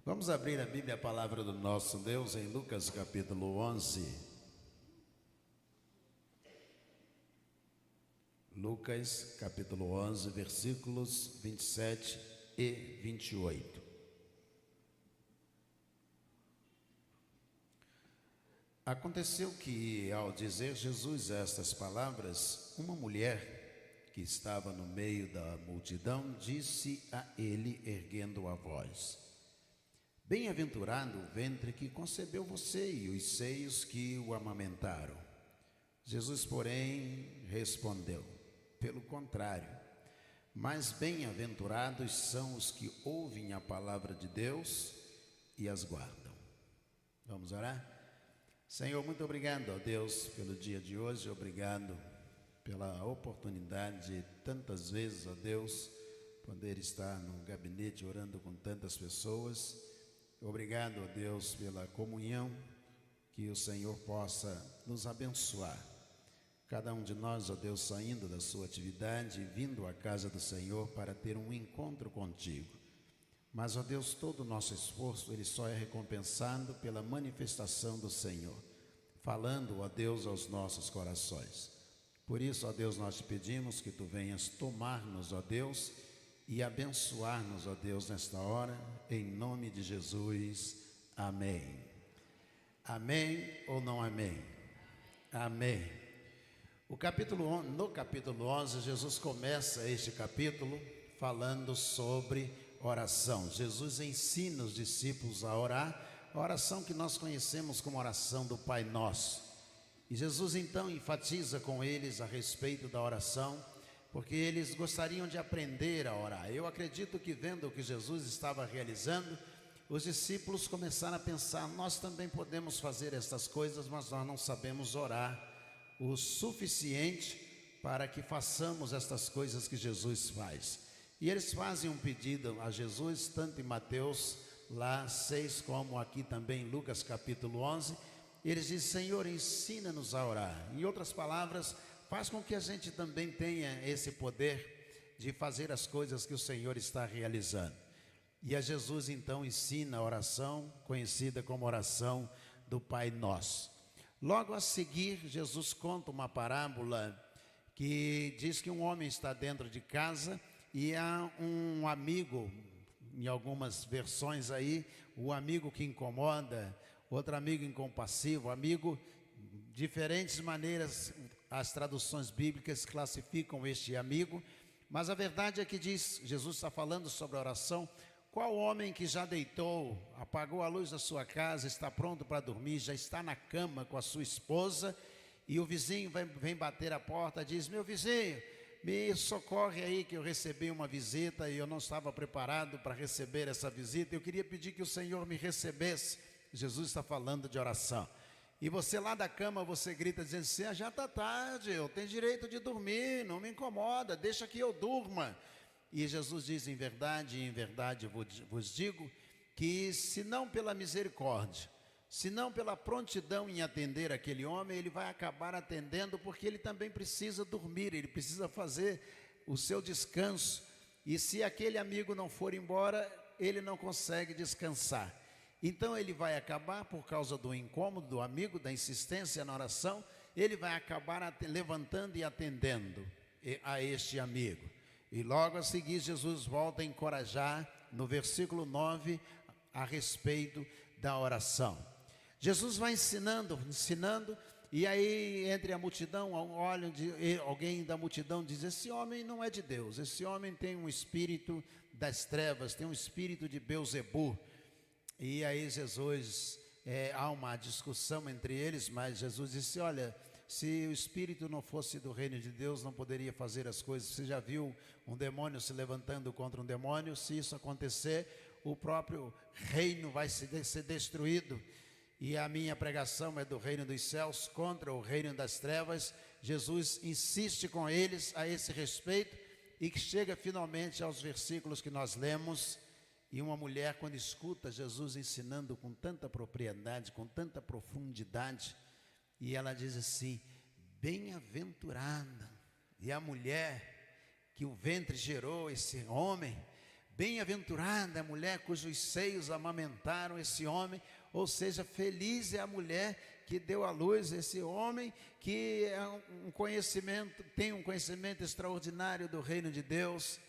Vamos abrir a Bíblia, a palavra do nosso Deus, em Lucas capítulo 11. Lucas capítulo 11, versículos 27 e 28. Aconteceu que, ao dizer Jesus estas palavras, uma mulher que estava no meio da multidão disse a ele, erguendo a voz: Bem-aventurado o ventre que concebeu você e os seios que o amamentaram. Jesus, porém, respondeu: Pelo contrário, mais bem-aventurados são os que ouvem a palavra de Deus e as guardam. Vamos orar? Senhor, muito obrigado, ó Deus, pelo dia de hoje. Obrigado pela oportunidade de tantas vezes, ó Deus, poder estar no gabinete orando com tantas pessoas. Obrigado, ó Deus, pela comunhão, que o Senhor possa nos abençoar. Cada um de nós, ó Deus, saindo da sua atividade e vindo à casa do Senhor para ter um encontro contigo. Mas, ó Deus, todo o nosso esforço, ele só é recompensado pela manifestação do Senhor, falando, ó Deus, aos nossos corações. Por isso, ó Deus, nós te pedimos que tu venhas tomar-nos, ó Deus, e abençoar-nos, ó Deus, nesta hora, em nome de Jesus. Amém. Amém ou não amém? Amém. No capítulo 11, Jesus começa este capítulo falando sobre oração. Jesus ensina os discípulos a orar, a oração que nós conhecemos como oração do Pai Nosso. E Jesus então enfatiza com eles a respeito da oração, porque eles gostariam de aprender a orar. Eu acredito que, vendo o que Jesus estava realizando, os discípulos começaram a pensar: nós também podemos fazer estas coisas, mas nós não sabemos orar o suficiente para que façamos estas coisas que Jesus faz. E eles fazem um pedido a Jesus, tanto em Mateus lá 6, como aqui também em Lucas capítulo 11. Eles dizem: Senhor, ensina-nos a orar. Em outras palavras, faz com que a gente também tenha esse poder de fazer as coisas que o Senhor está realizando. E a Jesus então ensina a oração, conhecida como oração do Pai Nosso. Logo a seguir, Jesus conta uma parábola que diz que um homem está dentro de casa e há um amigo, em algumas versões aí, o amigo que incomoda, outro amigo incompassivo, amigo, diferentes maneiras as traduções bíblicas classificam este amigo, mas a verdade é que diz, Jesus está falando sobre a oração. Qual homem que já deitou, apagou a luz da sua casa, está pronto para dormir, já está na cama com a sua esposa, e o vizinho vem bater a porta, diz: meu vizinho, me socorre aí que eu recebi uma visita e eu não estava preparado para receber essa visita, eu queria pedir que o Senhor me recebesse. Jesus está falando de oração. E você lá da cama, você grita dizendo assim: já está tarde, eu tenho direito de dormir, não me incomoda, deixa que eu durma. E Jesus diz: em verdade vos digo, que se não pela misericórdia, se não pela prontidão em atender aquele homem, ele vai acabar atendendo, porque ele também precisa dormir, ele precisa fazer o seu descanso. E se aquele amigo não for embora, ele não consegue descansar. Então ele vai acabar, por causa do incômodo do amigo, da insistência na oração, ele vai acabar levantando e atendendo a este amigo. E logo a seguir Jesus volta a encorajar no versículo 9 a respeito da oração. Jesus vai ensinando, e aí entre a multidão, alguém da multidão diz: esse homem não é de Deus, esse homem tem um espírito das trevas, tem um espírito de Belzebu. E aí Jesus, há uma discussão entre eles, mas Jesus disse: olha, se o espírito não fosse do reino de Deus, não poderia fazer as coisas. Você já viu um demônio se levantando contra um demônio? Se isso acontecer, o próprio reino vai ser destruído. E a minha pregação é do reino dos céus contra o reino das trevas. Jesus insiste com eles a esse respeito, e que chega finalmente aos versículos que nós lemos. E uma mulher, quando escuta Jesus ensinando com tanta propriedade, com tanta profundidade, e ela diz assim: bem-aventurada, e a mulher que o ventre gerou esse homem, Bem-aventurada a mulher cujos seios amamentaram esse homem, ou seja, feliz é a mulher que deu à luz esse homem, que tem um conhecimento extraordinário do reino de Deus.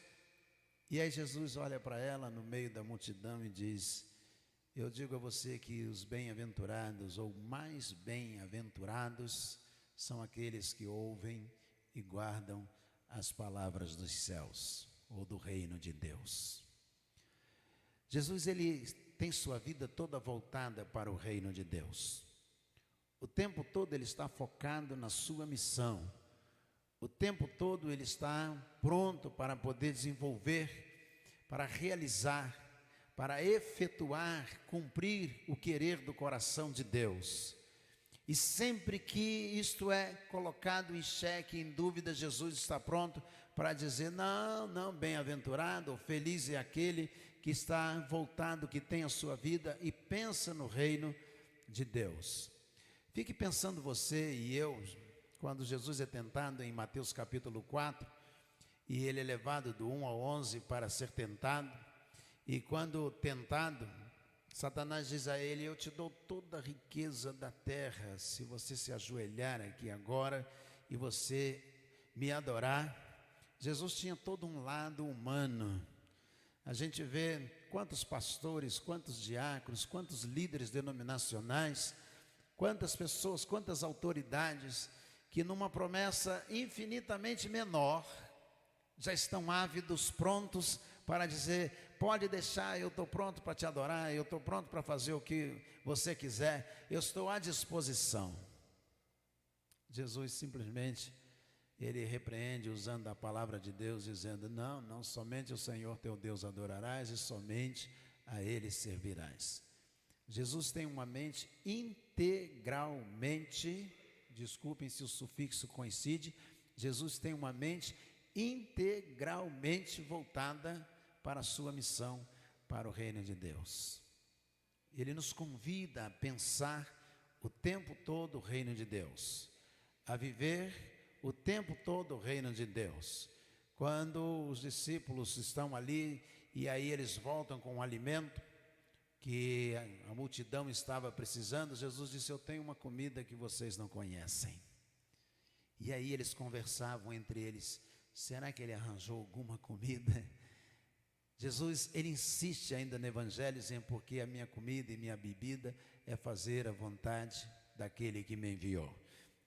E aí Jesus olha para ela no meio da multidão e diz: eu digo a você que os bem-aventurados, ou mais bem-aventurados, são aqueles que ouvem e guardam as palavras dos céus, ou do reino de Deus. Jesus, ele tem sua vida toda voltada para o reino de Deus. O tempo todo ele está focado na sua missão. O tempo todo ele está pronto para poder desenvolver, para realizar, para efetuar, cumprir o querer do coração de Deus. E sempre que isto é colocado em xeque, em dúvida, Jesus está pronto para dizer: não, bem-aventurado, feliz é aquele que está voltado, que tem a sua vida e pensa no reino de Deus. Fique pensando você e eu, quando Jesus é tentado em Mateus capítulo 4, e ele é levado do 1 ao 11 para ser tentado, e quando tentado, Satanás diz a ele: eu te dou toda a riqueza da terra, se você se ajoelhar aqui agora e você me adorar. Jesus tinha todo um lado humano. A gente vê quantos pastores, quantos diáconos, quantos líderes denominacionais, quantas pessoas, quantas autoridades, que numa promessa infinitamente menor, já estão ávidos, prontos para dizer: pode deixar, eu estou pronto para te adorar, eu estou pronto para fazer o que você quiser, eu estou à disposição. Jesus simplesmente, ele repreende usando a palavra de Deus, dizendo: não somente o Senhor teu Deus adorarás, e somente a Ele servirás. Jesus tem uma mente integralmente, desculpem se o sufixo coincide, Jesus tem uma mente integralmente voltada para a sua missão, para o reino de Deus. Ele nos convida a pensar o tempo todo o reino de Deus, a viver o tempo todo o reino de Deus. Quando os discípulos estão ali e aí eles voltam com o alimento que a multidão estava precisando, Jesus disse: eu tenho uma comida que vocês não conhecem. E aí eles conversavam entre eles: será que ele arranjou alguma comida? Jesus, ele insiste ainda no evangelho, dizendo: porque a minha comida e minha bebida é fazer a vontade daquele que me enviou.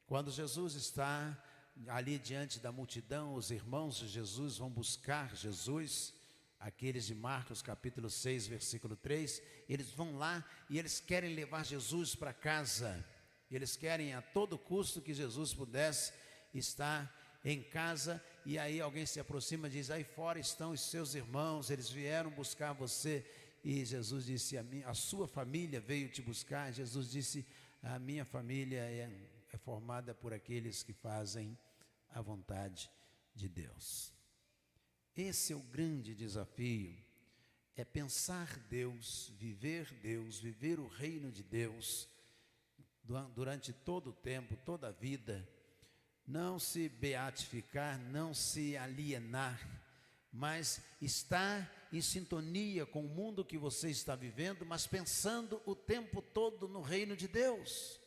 Quando Jesus está ali diante da multidão, os irmãos de Jesus vão buscar Jesus, aqueles de Marcos capítulo 6, versículo 3, eles vão lá e eles querem levar Jesus para casa, eles querem a todo custo que Jesus pudesse estar em casa. E aí alguém se aproxima e diz: aí fora estão os seus irmãos, eles vieram buscar você. E Jesus disse: a sua família veio te buscar. Jesus disse: a minha família é formada por aqueles que fazem a vontade de Deus. Esse é o grande desafio, é pensar Deus, viver o reino de Deus durante todo o tempo, toda a vida. Não se beatificar, não se alienar, mas estar em sintonia com o mundo que você está vivendo, mas pensando o tempo todo no reino de Deus.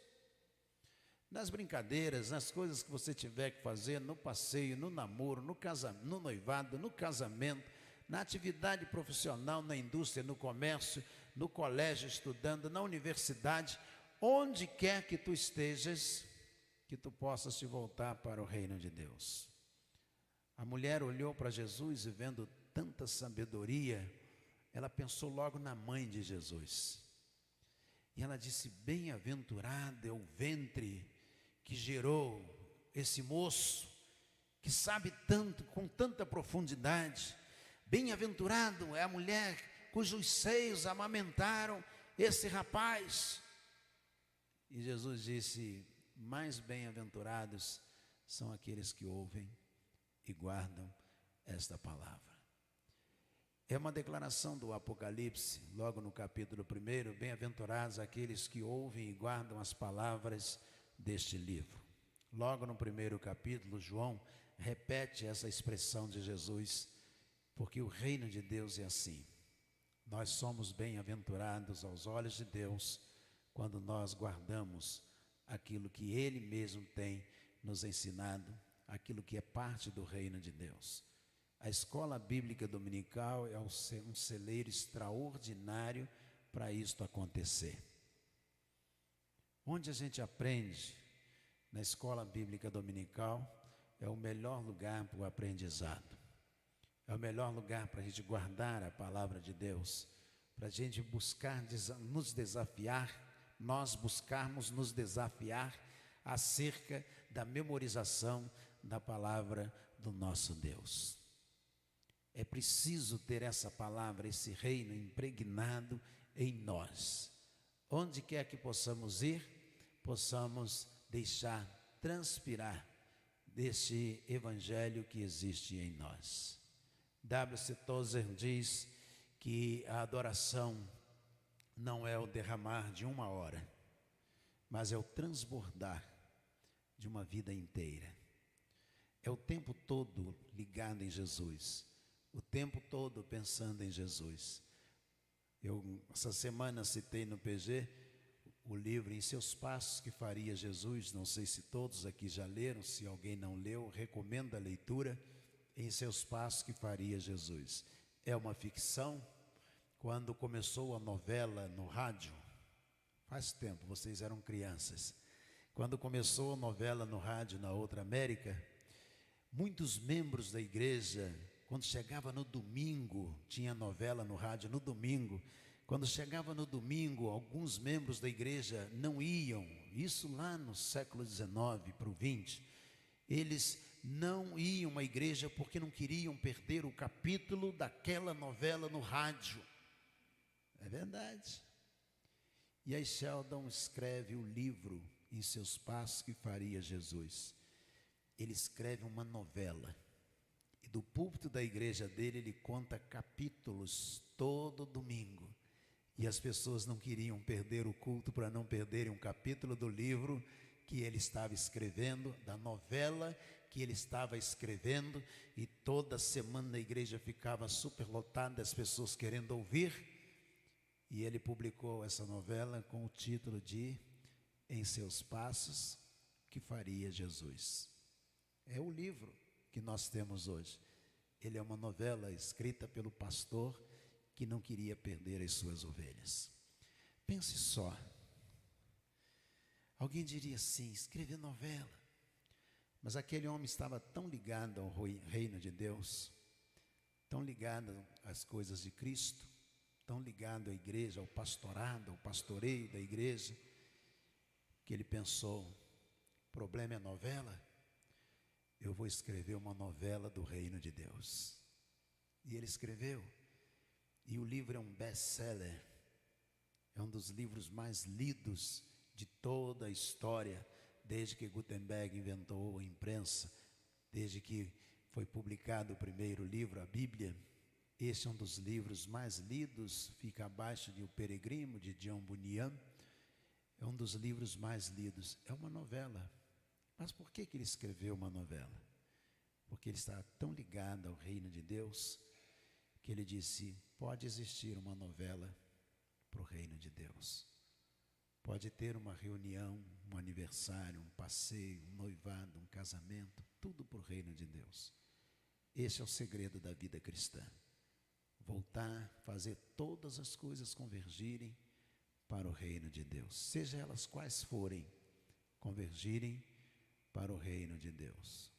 Nas brincadeiras, nas coisas que você tiver que fazer, no passeio, no namoro, no noivado, no casamento, na atividade profissional, na indústria, no comércio, no colégio estudando, na universidade, onde quer que tu estejas, que tu possas te voltar para o reino de Deus. A mulher olhou para Jesus e vendo tanta sabedoria, ela pensou logo na mãe de Jesus. E ela disse: bem-aventurado é o ventre que gerou esse moço, que sabe tanto, com tanta profundidade. Bem-aventurado é a mulher cujos seios amamentaram esse rapaz. E Jesus disse: mais bem-aventurados são aqueles que ouvem e guardam esta palavra. É uma declaração do Apocalipse, logo no capítulo 1, bem-aventurados aqueles que ouvem e guardam as palavras deste livro. Logo no primeiro capítulo, João repete essa expressão de Jesus, Porque o reino de Deus é assim. Nós somos bem-aventurados aos olhos de Deus quando nós guardamos aquilo que Ele mesmo tem nos ensinado, aquilo que é parte do reino de Deus. A escola bíblica dominical é um celeiro extraordinário para isto acontecer. Onde a gente aprende, na escola bíblica dominical, é o melhor lugar para o aprendizado. É o melhor lugar para a gente guardar a palavra de Deus, para a gente buscar nos desafiar, nós buscarmos nos desafiar acerca da memorização da palavra do nosso Deus. É preciso ter essa palavra, esse reino impregnado em nós. Onde quer que possamos ir, possamos deixar transpirar desse evangelho que existe em nós. W.C. Tozer diz que a adoração não é o derramar de uma hora, mas é o transbordar de uma vida inteira. É o tempo todo ligado em Jesus, o tempo todo pensando em Jesus. Eu, essa semana, citei no PG o livro Em Seus Passos que Faria Jesus. Não sei se todos aqui já leram, se alguém não leu, recomendo a leitura. Em Seus Passos que Faria Jesus. É uma ficção. Quando começou a novela no rádio, faz tempo, vocês eram crianças. Quando começou a novela no rádio na Outra América, muitos membros da igreja, quando chegava no domingo, tinha novela no rádio no domingo, quando chegava no domingo, alguns membros da igreja não iam, isso lá no século XIX para o XX, eles não iam à igreja porque não queriam perder o capítulo daquela novela no rádio. É verdade. E aí Sheldon escreve o livro Em Seus Passos que Faria Jesus. Ele escreve uma novela. E do púlpito da igreja dele, ele conta capítulos todo domingo. E as pessoas não queriam perder o culto para não perderem um capítulo do livro que ele estava escrevendo, da novela que ele estava escrevendo, e toda semana a igreja ficava superlotada, as pessoas querendo ouvir, e ele publicou essa novela com o título de Em Seus Passos que Faria Jesus. É o livro que nós temos hoje. Ele é uma novela escrita pelo pastor que não queria perder as suas ovelhas. Pense só. Alguém diria assim, escrever novela. Mas aquele homem estava tão ligado ao reino de Deus, tão ligado às coisas de Cristo, tão ligado à igreja, ao pastorado, ao pastoreio da igreja, que ele pensou, o problema é novela? Eu vou escrever uma novela do reino de Deus. E ele escreveu, e o livro é um best-seller, é um dos livros mais lidos de toda a história, desde que Gutenberg inventou a imprensa, desde que foi publicado o primeiro livro, a Bíblia. Esse é um dos livros mais lidos, fica abaixo de O Peregrino, de John Bunyan. É um dos livros mais lidos, é uma novela. Mas por que ele escreveu uma novela? Porque ele está tão ligado ao reino de Deus, que ele disse, pode existir uma novela para o reino de Deus. Pode ter uma reunião, um aniversário, um passeio, um noivado, um casamento, tudo para o reino de Deus. Esse é o segredo da vida cristã. Voltar, fazer todas as coisas convergirem para o reino de Deus. Seja elas quais forem, convergirem para o reino de Deus.